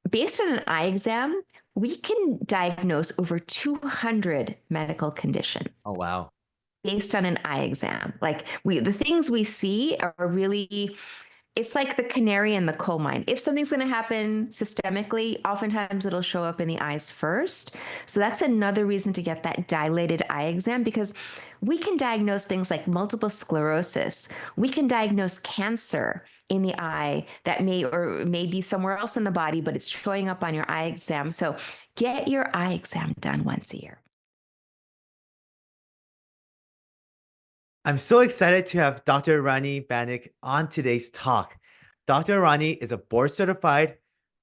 based on an eye exam, we can diagnose over 200 medical conditions Oh, wow. based on an eye exam. Like the things we see are really, it's like the canary in the coal mine. If something's going to happen systemically, oftentimes it'll show up in the eyes first. So that's another reason to get that dilated eye exam, because we can diagnose things like multiple sclerosis. We can diagnose cancer in the eye that may or may be somewhere else in the body, but it's showing up on your eye exam. So get your eye exam done once a year. I'm so excited to have Dr. Rani Banik on today's talk. Dr. Rani is a board certified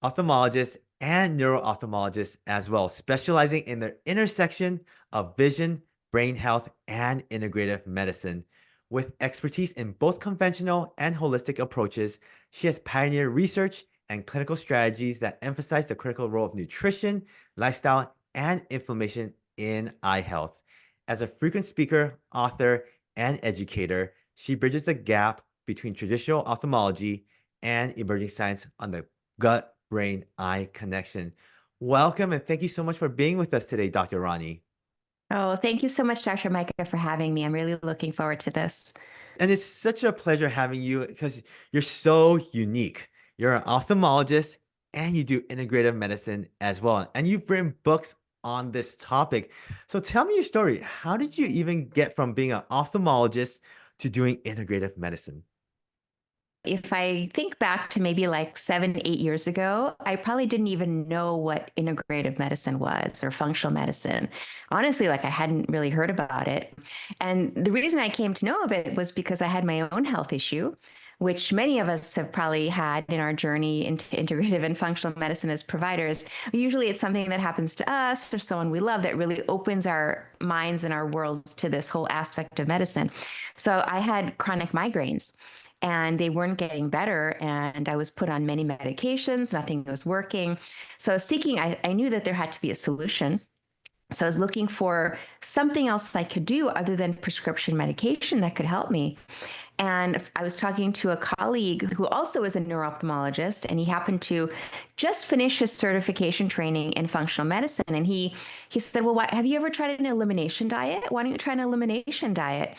ophthalmologist and neuro-ophthalmologist as well, specializing in the intersection of vision, brain health, and integrative medicine. With expertise in both conventional and holistic approaches, she has pioneered research and clinical strategies that emphasize the critical role of nutrition, lifestyle, and inflammation in eye health. As a frequent speaker, author, and educator, she bridges the gap between traditional ophthalmology and emerging science on the gut brain eye connection. Welcome and thank you so much for being with us today, Dr. Rani. Oh, thank you so much, Dr. Micah, for having me. I'm really looking forward to this. And it's such a pleasure having you because you're so unique. You're an ophthalmologist and you do integrative medicine as well. And you've written books on this topic. So tell me your story. How did you even get from being an ophthalmologist to doing integrative medicine? If I think back to maybe like 7, 8 years ago, I probably didn't even know what integrative medicine was or functional medicine. Honestly, like I hadn't really heard about it. And the reason I came to know of it was because I had my own health issue, which many of us have probably had in our journey into integrative and functional medicine as providers. Usually it's something that happens to us or someone we love that really opens our minds and our worlds to this whole aspect of medicine. So I had chronic migraines and they weren't getting better. And I was put on many medications, nothing was working. So I was seeking, I knew that there had to be a solution. So I was looking for something else I could do other than prescription medication that could help me. And I was talking to a colleague who also is a neuro-ophthalmologist, and he happened to just finish his certification training in functional medicine. And he said, "Well, have you ever tried an elimination diet? Why don't you try an elimination diet?"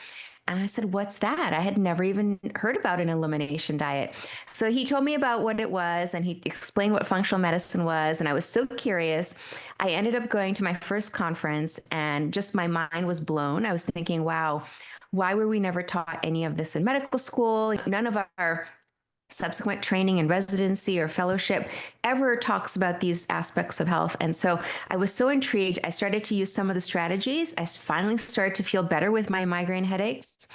And I said, "What's that?" I had never even heard about an elimination diet. So he told me about what it was and he explained what functional medicine was. And I was so curious. I ended up going to my first conference and just my mind was blown. I was thinking, wow, why were we never taught any of this in medical school? None of our subsequent training and residency or fellowship ever talks about these aspects of health. And so I was so intrigued. I started to use some of the strategies. I finally started to feel better with my migraine headaches.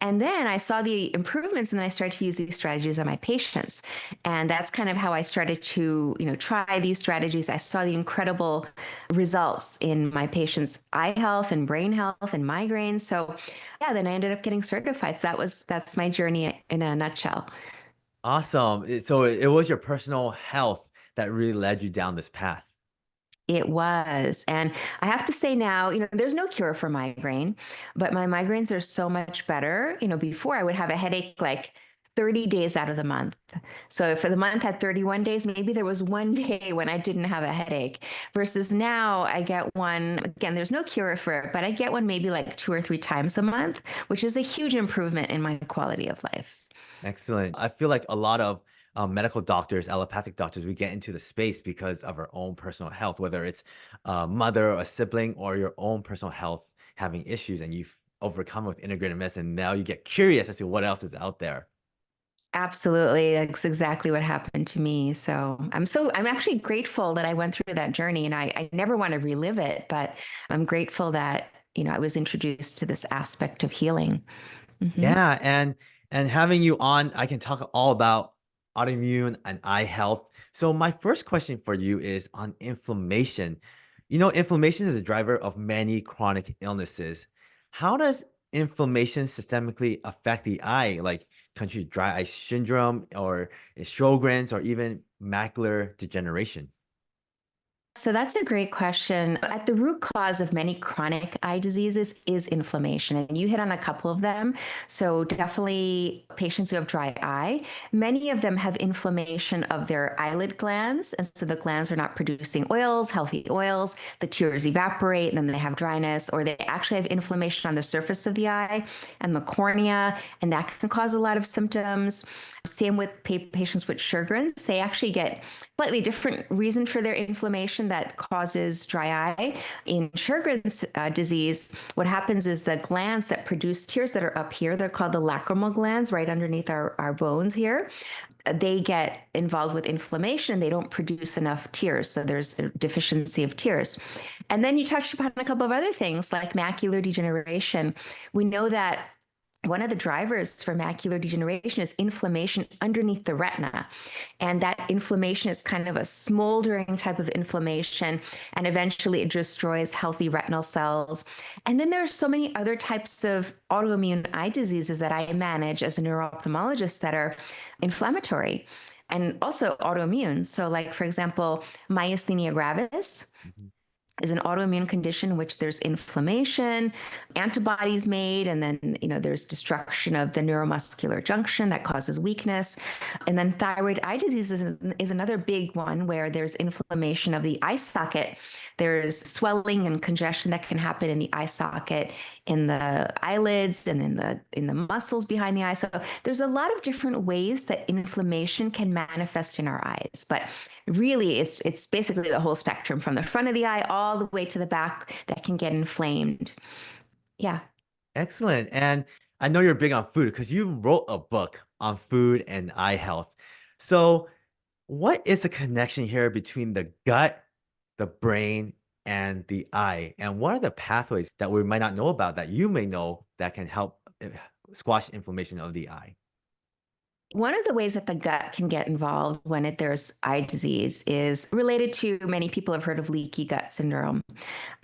And then I saw the improvements and then I started to use these strategies on my patients. And that's kind of how I started to, try these strategies. I saw the incredible results in my patients' eye health and brain health and migraines. So yeah, then I ended up getting certified. So that's my journey in a nutshell. Awesome. So it was your personal health that really led you down this path. It was. And I have to say now, there's no cure for migraine, but my migraines are so much better. Before I would have a headache like 30 days out of the month. So if the month had 31 days, maybe there was one day when I didn't have a headache versus now I get one. Again, there's no cure for it, but I get one maybe like 2 or 3 times a month, which is a huge improvement in my quality of life. Excellent. I feel like a lot of medical doctors, allopathic doctors, we get into the space because of our own personal health, whether it's a mother or a sibling or your own personal health having issues and you've overcome with integrative medicine. Now you get curious as to what else is out there. Absolutely. That's exactly what happened to me. So I'm actually grateful that I went through that journey and I never want to relive it, but I'm grateful that, I was introduced to this aspect of healing. Hmm. Yeah, and having you on, I can talk all about autoimmune and eye health. So my first question for you is on inflammation. Inflammation is a driver of many chronic illnesses. How does inflammation systemically affect the eye, like country dry eye syndrome or Sjogren's or even macular degeneration? So that's a great question. At the root cause of many chronic eye diseases is inflammation, and you hit on a couple of them. So definitely patients who have dry eye, many of them have inflammation of their eyelid glands, and so the glands are not producing oils, healthy oils. The tears evaporate, and then they have dryness, or they actually have inflammation on the surface of the eye and the cornea, and that can cause a lot of symptoms. Same with patients with Sjogren's. They actually get slightly different reason for their inflammation that causes dry eye. In Sjogren's disease, what happens is the glands that produce tears that are up here, they're called the lacrimal glands right underneath our bones here. They get involved with inflammation. They don't produce enough tears. So there's a deficiency of tears. And then you touched upon a couple of other things like macular degeneration. We know that one of the drivers for macular degeneration is inflammation underneath the retina. And that inflammation is kind of a smoldering type of inflammation, and eventually it destroys healthy retinal cells. And then there are so many other types of autoimmune eye diseases that I manage as a neuro-ophthalmologist that are inflammatory and also autoimmune. So, like, for example, myasthenia gravis Mhm. is an autoimmune condition in which there's inflammation, antibodies made, and then there's destruction of the neuromuscular junction that causes weakness. And then thyroid eye disease is another big one where there's inflammation of the eye socket. There's swelling and congestion that can happen in the eye socket, in the eyelids, and in the muscles behind the eye. So there's a lot of different ways that inflammation can manifest in our eyes. But really, it's basically the whole spectrum from the front of the eye all the way to the back that can get inflamed. Yeah. Excellent. And I know you're big on food because you wrote a book on food and eye health. So, what is the connection here between the gut, the brain, and the eye? And what are the pathways that we might not know about that you may know that can help squash inflammation of the eye? One of the ways that the gut can get involved when there's eye disease is related to many people have heard of leaky gut syndrome.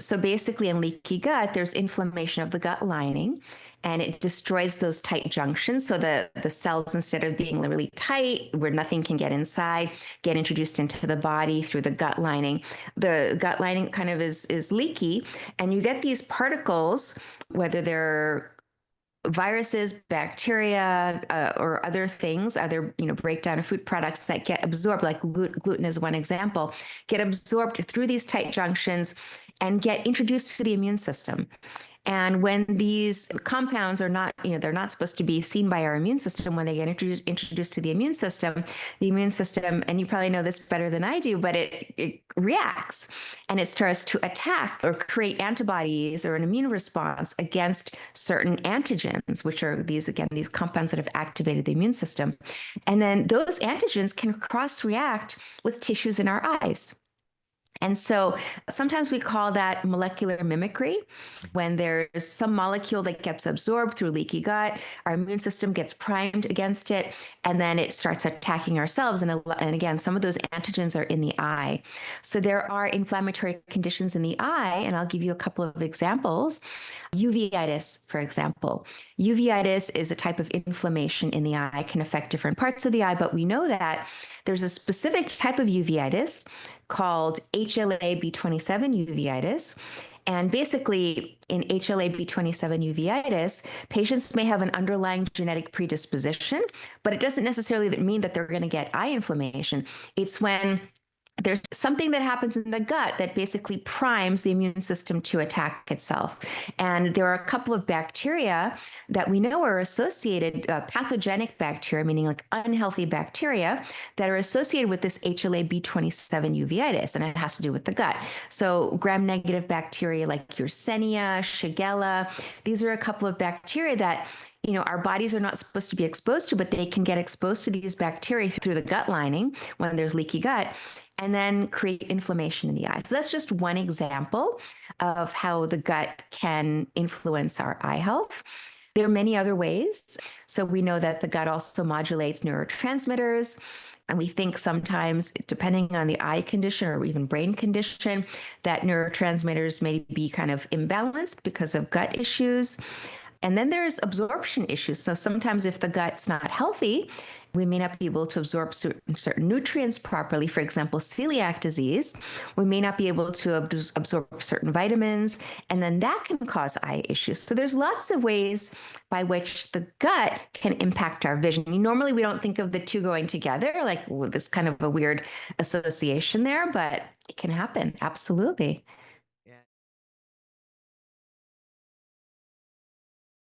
So basically, in leaky gut, there's inflammation of the gut lining, and it destroys those tight junctions. So the cells, instead of being really tight, where nothing can get inside, get introduced into the body through the gut lining. The gut lining kind of is leaky, and you get these particles, whether they're viruses, bacteria, or other things, other breakdown of food products that get absorbed, like gluten is one example, get absorbed through these tight junctions and get introduced to the immune system. And when these compounds are not, they're not supposed to be seen by our immune system, when they get introduced to the immune system, and you probably know this better than I do, but it reacts and it starts to attack or create antibodies or an immune response against certain antigens, which are these compounds that have activated the immune system. And then those antigens can cross react with tissues in our eyes. And so sometimes we call that molecular mimicry. When there's some molecule that gets absorbed through leaky gut, our immune system gets primed against it, and then it starts attacking ourselves. And again, some of those antigens are in the eye. So there are inflammatory conditions in the eye, and I'll give you a couple of examples. Uveitis, for example. Uveitis is a type of inflammation in the eye, can affect different parts of the eye, but we know that there's a specific type of uveitis called HLA-B27 uveitis. And basically, in HLA-B27 uveitis, patients may have an underlying genetic predisposition, but it doesn't necessarily mean that they're going to get eye inflammation. It's when there's something that happens in the gut that basically primes the immune system to attack itself. And there are a couple of bacteria that we know are associated, pathogenic bacteria, meaning like unhealthy bacteria, that are associated with this HLA-B27 uveitis, and it has to do with the gut. So gram-negative bacteria like Yersinia, Shigella, these are a couple of bacteria that our bodies are not supposed to be exposed to, but they can get exposed to these bacteria through the gut lining when there's leaky gut, and then create inflammation in the eye. So that's just one example of how the gut can influence our eye health. There are many other ways. So we know that the gut also modulates neurotransmitters. And we think sometimes, depending on the eye condition or even brain condition, that neurotransmitters may be kind of imbalanced because of gut issues. And then there's absorption issues. So sometimes if the gut's not healthy, we may not be able to absorb certain nutrients properly. For example, celiac disease, we may not be able to absorb certain vitamins, and then that can cause eye issues. So there's lots of ways by which the gut can impact our vision. Normally, we don't think of the two going together, like this kind of a weird association there, but it can happen. Absolutely.